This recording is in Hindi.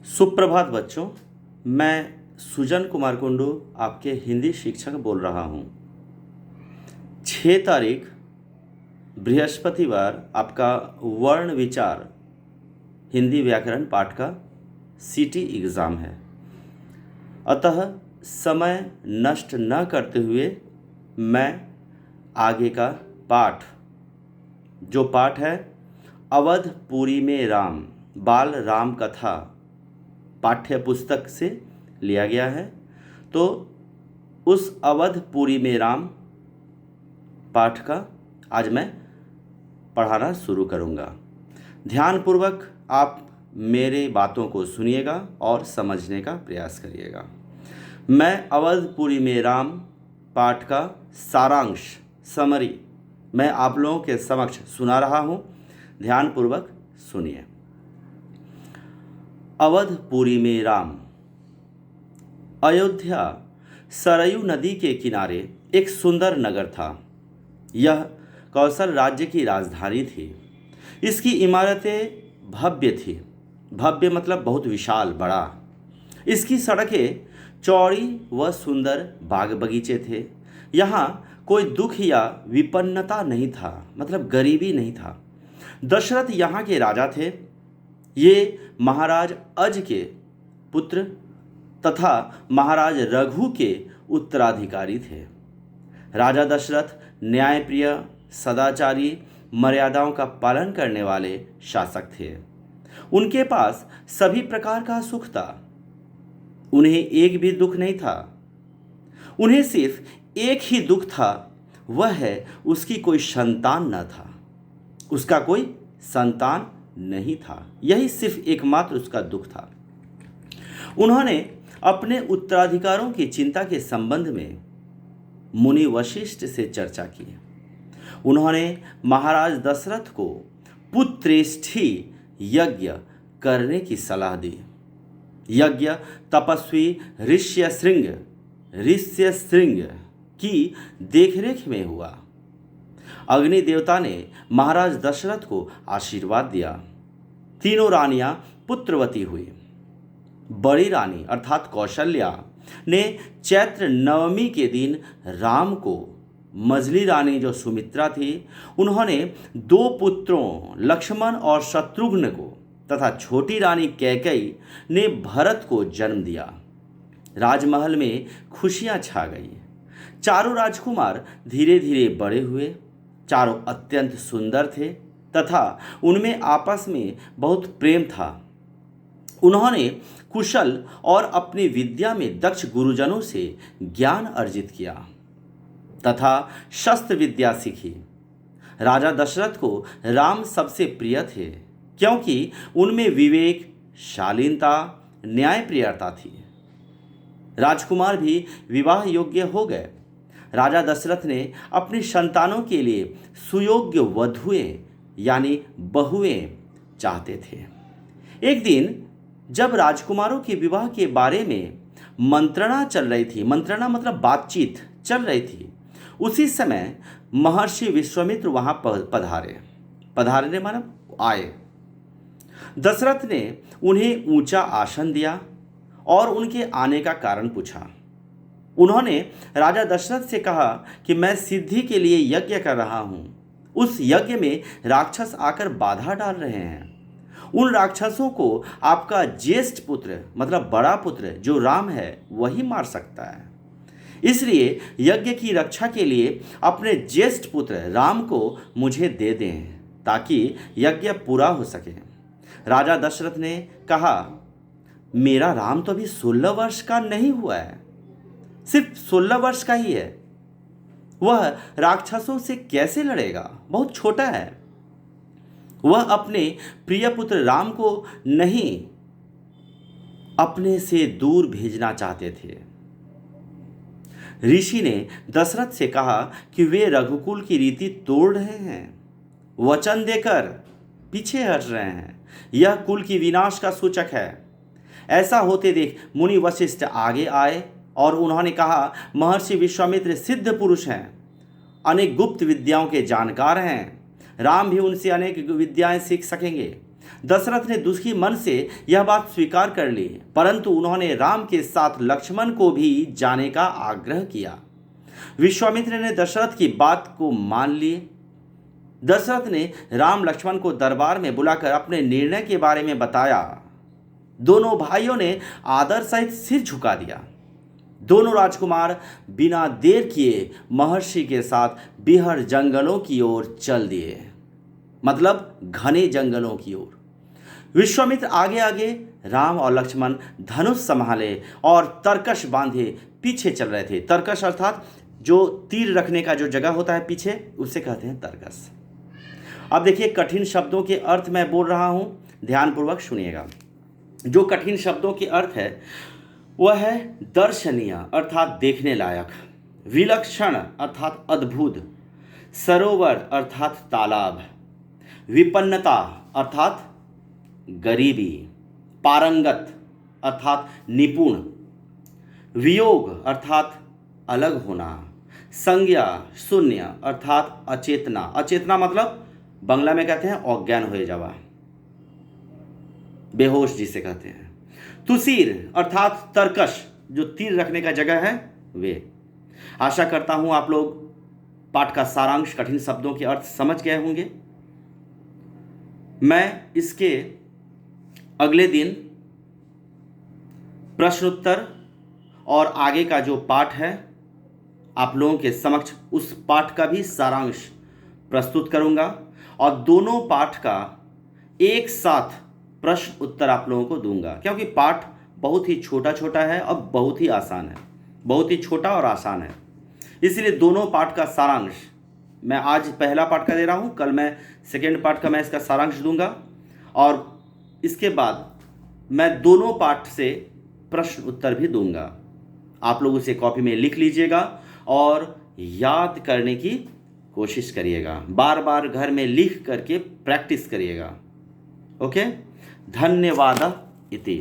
सुप्रभात बच्चों। मैं सुजन कुमार कुंडू आपके हिंदी शिक्षक बोल रहा हूँ। 6 तारीख बृहस्पतिवार आपका वर्ण विचार हिंदी व्याकरण पाठ का सीटी एग्ज़ाम है। अतः समय नष्ट न करते हुए मैं आगे का पाठ है अवधपुरी में राम बाल राम कथा पाठ्य पुस्तक से लिया गया है। तो उस अवधपुरी में राम पाठ का आज मैं पढ़ाना शुरू करूँगा। ध्यानपूर्वक आप मेरे बातों को सुनिएगा और समझने का प्रयास करिएगा। मैं अवधपुरी में राम पाठ का सारांश समरी मैं आप लोगों के समक्ष सुना रहा हूँ। ध्यानपूर्वक सुनिए। अवधपुरी में राम। अयोध्या सरयू नदी के किनारे एक सुंदर नगर था। यह कौशल राज्य की राजधानी थी। इसकी इमारतें भव्य थी। भव्य मतलब बहुत विशाल बड़ा। इसकी सड़कें चौड़ी व सुंदर बाग बगीचे थे। यहाँ कोई दुख या विपन्नता नहीं था, मतलब गरीबी नहीं था। दशरथ यहाँ के राजा थे। ये महाराज अज के पुत्र तथा महाराज रघु के उत्तराधिकारी थे। राजा दशरथ न्यायप्रिय, सदाचारी, मर्यादाओं का पालन करने वाले शासक थे। उनके पास सभी प्रकार का सुख था। उन्हें एक भी दुख नहीं था। उन्हें सिर्फ एक ही दुख था, वह है उसकी कोई संतान न था। उसका कोई संतान नहीं था, यही सिर्फ एकमात्र उसका दुख था। उन्होंने अपने उत्तराधिकारों की चिंता के संबंध में मुनि वशिष्ठ से चर्चा की। उन्होंने महाराज दशरथ को पुत्रेष्ठी यज्ञ करने की सलाह दी। यज्ञ तपस्वी ऋष्यशृंग की देखरेख में हुआ। अग्नि देवता ने महाराज दशरथ को आशीर्वाद दिया। तीनों रानियां पुत्रवती हुई। बड़ी रानी अर्थात कौशल्या ने चैत्र नवमी के दिन राम को, मझली रानी जो सुमित्रा थी, उन्होंने 2 पुत्रों लक्ष्मण और शत्रुघ्न को तथा छोटी रानी कैकेयी ने भरत को जन्म दिया। राजमहल में खुशियां छा गई। चारों राजकुमार धीरे धीरे बड़े हुए। चारों अत्यंत सुंदर थे तथा उनमें आपस में बहुत प्रेम था। उन्होंने कुशल और अपनी विद्या में दक्ष गुरुजनों से ज्ञान अर्जित किया तथा शस्त्र विद्या सीखी। राजा दशरथ को राम सबसे प्रिय थे, क्योंकि उनमें विवेक, शालीनता, न्यायप्रियता थी। राजकुमार भी विवाह योग्य हो गए। राजा दशरथ ने अपनी संतानों के लिए सुयोग्य वधुएं यानी बहुएं चाहते थे। एक दिन जब राजकुमारों के विवाह के बारे में मंत्रणा चल रही थी, मंत्रणा मतलब बातचीत चल रही थी, उसी समय महर्षि विश्वामित्र वहां पधारे मतलब आए। दशरथ ने उन्हें ऊंचा आसन दिया और उनके आने का कारण पूछा। उन्होंने राजा दशरथ से कहा कि मैं सिद्धि के लिए यज्ञ कर रहा हूँ। उस यज्ञ में राक्षस आकर बाधा डाल रहे हैं। उन राक्षसों को आपका ज्येष्ठ पुत्र मतलब बड़ा पुत्र जो राम है वही मार सकता है। इसलिए यज्ञ की रक्षा के लिए अपने ज्येष्ठ पुत्र राम को मुझे दे दें ताकि यज्ञ पूरा हो सके। राजा दशरथ ने कहा, मेरा राम तो अभी 16 वर्ष का नहीं हुआ है, सिर्फ 16 वर्ष का ही है। वह राक्षसों से कैसे लड़ेगा, बहुत छोटा है। वह अपने प्रिय पुत्र राम को नहीं अपने से दूर भेजना चाहते थे। ऋषि ने दशरथ से कहा कि वे रघुकुल की रीति तोड़ रहे हैं, वचन देकर पीछे हट रहे हैं। यह कुल की विनाश का सूचक है। ऐसा होते देख मुनि वशिष्ठ आगे आए और उन्होंने कहा, महर्षि विश्वामित्र सिद्ध पुरुष हैं, अनेक गुप्त विद्याओं के जानकार हैं। राम भी उनसे अनेक विद्याएं सीख सकेंगे। दशरथ ने दुखी मन से यह बात स्वीकार कर ली, परंतु उन्होंने राम के साथ लक्ष्मण को भी जाने का आग्रह किया। विश्वामित्र ने दशरथ की बात को मान लिए। दशरथ ने राम लक्ष्मण को दरबार में बुलाकर अपने निर्णय के बारे में बताया। दोनों भाइयों ने आदर सहित सिर झुका दिया। दोनों राजकुमार बिना देर किए महर्षि के साथ बिहर जंगलों की ओर चल दिए, मतलब घने जंगलों की ओर। विश्वामित्र आगे आगे, राम और लक्ष्मण धनुष संभाले और तरकश बांधे पीछे चल रहे थे। तरकश अर्थात जो तीर रखने का जो जगह होता है पीछे, उसे कहते हैं तरकश। अब देखिए, कठिन शब्दों के अर्थ मैं बोल रहा हूं, ध्यानपूर्वक सुनिएगा। जो कठिन शब्दों के अर्थ है वह है दर्शनीय अर्थात देखने लायक, विलक्षण अर्थात अद्भुत, सरोवर अर्थात तालाब, विपन्नता अर्थात गरीबी, पारंगत अर्थात निपुण, वियोग अर्थात अलग होना, संज्ञा शून्य अर्थात अचेतना। अचेतना मतलब बंगला में कहते हैं अज्ञान हो जावा, बेहोश जिसे कहते हैं। तुसीर अर्थात तरकश, जो तीर रखने का जगह है वे। आशा करता हूं आप लोग पाठ का सारांश, कठिन शब्दों के अर्थ समझ गए होंगे। मैं इसके अगले दिन प्रश्नोत्तर और आगे का जो पाठ है आप लोगों के समक्ष उस पाठ का भी सारांश प्रस्तुत करूंगा और दोनों पाठ का एक साथ प्रश्न उत्तर आप लोगों को दूंगा, क्योंकि पाठ बहुत ही छोटा छोटा है और बहुत ही आसान है, बहुत ही छोटा और आसान है। इसलिए दोनों पाठ का सारांश मैं आज पहला पाठ का दे रहा हूँ, कल मैं सेकेंड पाठ का मैं इसका सारांश दूंगा और इसके बाद मैं दोनों पाठ से प्रश्न उत्तर भी दूंगा। आप लोग उसे कॉपी में लिख लीजिएगा और याद करने की कोशिश करिएगा, बार बार घर में लिख करके प्रैक्टिस करिएगा। ओके, धन्यवाद इति।